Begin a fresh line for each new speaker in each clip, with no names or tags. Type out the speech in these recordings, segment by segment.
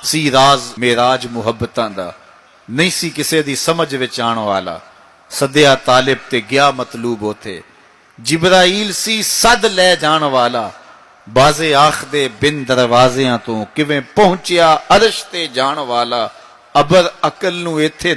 سی راز میراج ਮੁਹੱਬਤਾਂ ਦਾ ਨਹੀਂ ਸੀ ਕਿਸੇ ਦੀ ਸਮਝ ਵਿੱਚ ਆਉਣ ਵਾਲਾ ਸੱਦਿਆ ਤਾਲਿਬ ਤੇ ਗਿਆ ਮਤਲੂਬ ਉਥੇ ਜਿਬਰਾਈਲ ਸੀ ਸੱਦ ਲੈ ਜਾਣ ਵਾਲਾ ਬਾਜ਼ੇ ਆਖਦੇ ਬਿਨ ਦਰਵਾਜ਼ਿਆਂ ਤੋਂ ਕਿਵੇਂ ਪਹੁੰਚਿਆ ਅਰਸ਼ ਤੇ ਜਾਣ ਵਾਲਾ ਅਬਰ ਅਕਲ ਨੂੰ ਇੱਥੇ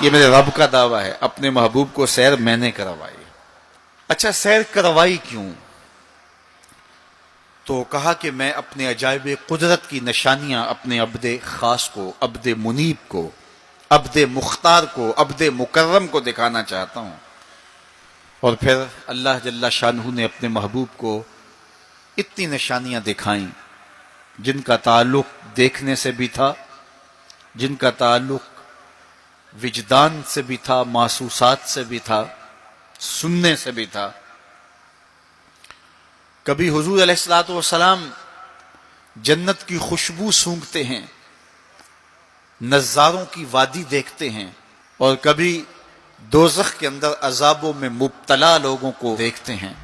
یہ میرے رب کا دعویٰ ہے، اپنے محبوب کو سیر میں نے کروائی۔ اچھا سیر کروائی کیوں؟ تو کہا کہ میں اپنے عجائب قدرت کی نشانیاں اپنے عبد خاص کو، عبد منیب کو، عبد مختار کو، عبد مکرم کو دکھانا چاہتا ہوں۔ اور پھر اللہ جل شانہ نے اپنے محبوب کو اتنی نشانیاں دکھائیں جن کا تعلق دیکھنے سے بھی تھا، جن کا تعلق وجدان سے بھی تھا، محسوسات سے بھی تھا، سننے سے بھی تھا۔ کبھی حضور علیہ الصلوۃ والسلام جنت کی خوشبو سونگھتے ہیں، نظاروں کی وادی دیکھتے ہیں، اور کبھی دوزخ کے اندر عذابوں میں مبتلا لوگوں کو دیکھتے ہیں،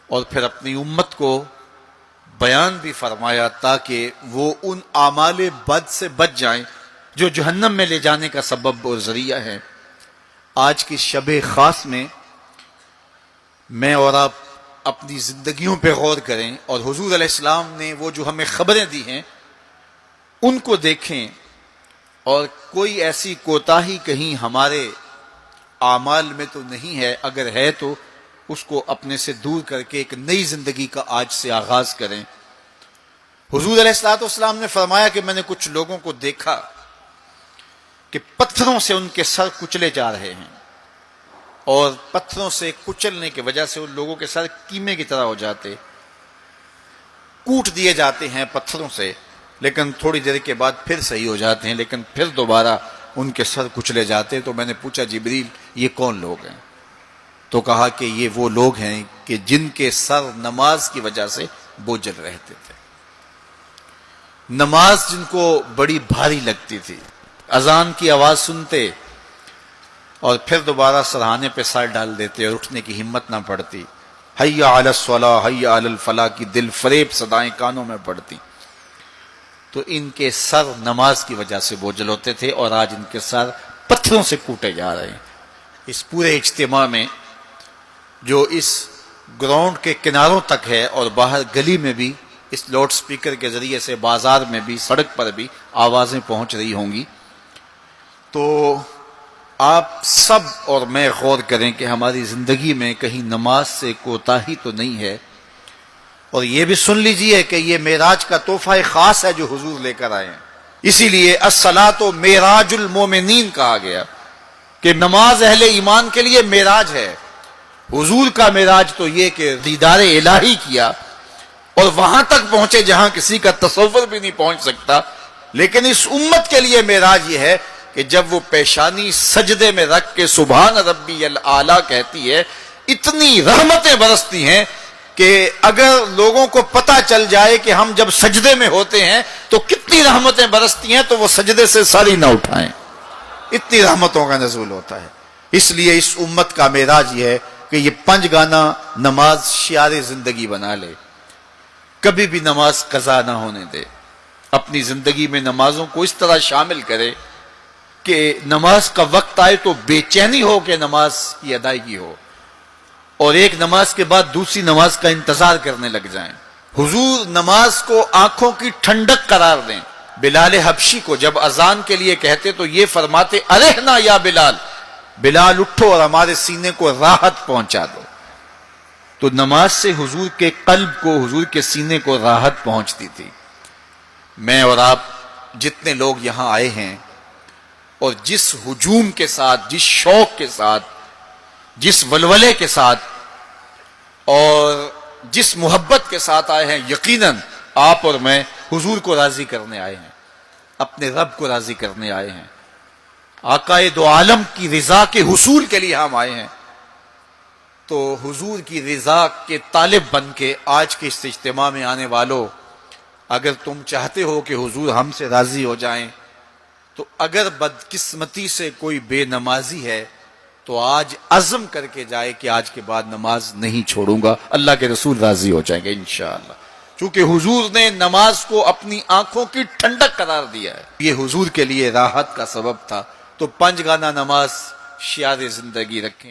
اور پھر اپنی امت کو بیان بھی فرمایا تاکہ وہ ان اعمال بد سے بچ جائیں جو جہنم میں لے جانے کا سبب اور ذریعہ ہے۔ آج کی شب خاص میں میں اور آپ اپنی زندگیوں پہ غور کریں اور حضور علیہ السلام نے وہ جو ہمیں خبریں دی ہیں ان کو دیکھیں، اور کوئی ایسی کوتاہی کہیں ہمارے اعمال میں تو نہیں ہے، اگر ہے تو اس کو اپنے سے دور کر کے ایک نئی زندگی کا آج سے آغاز کریں۔ حضور علیہ السلام نے فرمایا کہ میں نے کچھ لوگوں کو دیکھا کہ پتھروں سے ان کے سر کچلے جا رہے ہیں، اور پتھروں سے کچلنے کی وجہ سے ان لوگوں کے سر کیمے کی طرح ہو جاتے، کوٹ دیے جاتے ہیں پتھروں سے، لیکن تھوڑی دیر کے بعد پھر صحیح ہو جاتے ہیں، لیکن پھر دوبارہ ان کے سر کچلے جاتے۔ تو میں نے پوچھا جبریل یہ کون لوگ ہیں؟ تو کہا کہ یہ وہ لوگ ہیں کہ جن کے سر نماز کی وجہ سے بوجھل رہتے تھے، نماز جن کو بڑی بھاری لگتی تھی، اذان کی آواز سنتے اور پھر دوبارہ سرہانے پہ سر ڈال دیتے اور اٹھنے کی ہمت نہ پڑتی، حی علی الصلاۃ حی علی الفلاح کی دل فریب صدائیں کانوں میں پڑتی، تو ان کے سر نماز کی وجہ سے بوجھل ہوتے تھے، اور آج ان کے سر پتھروں سے کوٹے جا رہے ہیں۔ اس پورے اجتماع میں جو اس گراؤنڈ کے کناروں تک ہے اور باہر گلی میں بھی اس لاؤڈ سپیکر کے ذریعے سے بازار میں بھی سڑک پر بھی آوازیں پہنچ رہی ہوں گی، تو آپ سب اور میں غور کریں کہ ہماری زندگی میں کہیں نماز سے کوتاہی تو نہیں ہے، اور یہ بھی سن لیجئے کہ یہ معراج کا تحفہ خاص ہے جو حضور لے کر آئے ہیں، اسی لیے الصلاۃ معراج المومنین کہا گیا کہ نماز اہل ایمان کے لیے معراج ہے۔ حضور کا معراج تو یہ کہ دیدار الہی کیا اور وہاں تک پہنچے جہاں کسی کا تصور بھی نہیں پہنچ سکتا، لیکن اس امت کے لیے معراج یہ ہے کہ جب وہ پیشانی سجدے میں رکھ کے سبحان ربی الاعلیٰ کہتی ہے، اتنی رحمتیں برستی ہیں کہ اگر لوگوں کو پتہ چل جائے کہ ہم جب سجدے میں ہوتے ہیں تو کتنی رحمتیں برستی ہیں تو وہ سجدے سے سر ہی نہ اٹھائیں، اتنی رحمتوں کا نزول ہوتا ہے۔ اس لیے اس امت کا معراج یہ ہے کہ یہ 5 گانا نماز شعار زندگی بنا لے، کبھی بھی نماز قضا نہ ہونے دے، اپنی زندگی میں نمازوں کو اس طرح شامل کرے کہ نماز کا وقت آئے تو بے چینی ہو کہ نماز کی ادائیگی ہو، اور ایک نماز کے بعد دوسری نماز کا انتظار کرنے لگ جائیں۔ حضور نماز کو آنکھوں کی ٹھنڈک قرار دیں۔ بلال حبشی کو جب اذان کے لیے کہتے تو یہ فرماتے ارحنا یا بلال، بلال اٹھو اور ہمارے سینے کو راحت پہنچا دو۔ تو نماز سے حضور کے قلب کو، حضور کے سینے کو راحت پہنچتی تھی۔ میں اور آپ جتنے لوگ یہاں آئے ہیں اور جس ہجوم کے ساتھ، جس شوق کے ساتھ، جس ولولے کے ساتھ اور جس محبت کے ساتھ آئے ہیں، یقیناً آپ اور میں حضور کو راضی کرنے آئے ہیں، اپنے رب کو راضی کرنے آئے ہیں، آقائے دو عالم کی رضا کے حصول کے لیے ہم آئے ہیں۔ تو حضور کی رضا کے طالب بن کے آج کے اس اجتماع میں آنے والوں، اگر تم چاہتے ہو کہ حضور ہم سے راضی ہو جائیں، تو اگر بدقسمتی سے کوئی بے نمازی ہے تو تو آج عزم کر کے جائے کہ آج کے بعد نماز نہیں چھوڑوں گا، اللہ کے رسول راضی ہو جائیں گے انشاءاللہ، چونکہ حضور نے نماز کو اپنی آنکھوں کی ٹھنڈک قرار دیا ہے، یہ حضور کے لیے راحت کا سبب تھا۔ تو 5 گانا نماز شعار زندگی رکھیں۔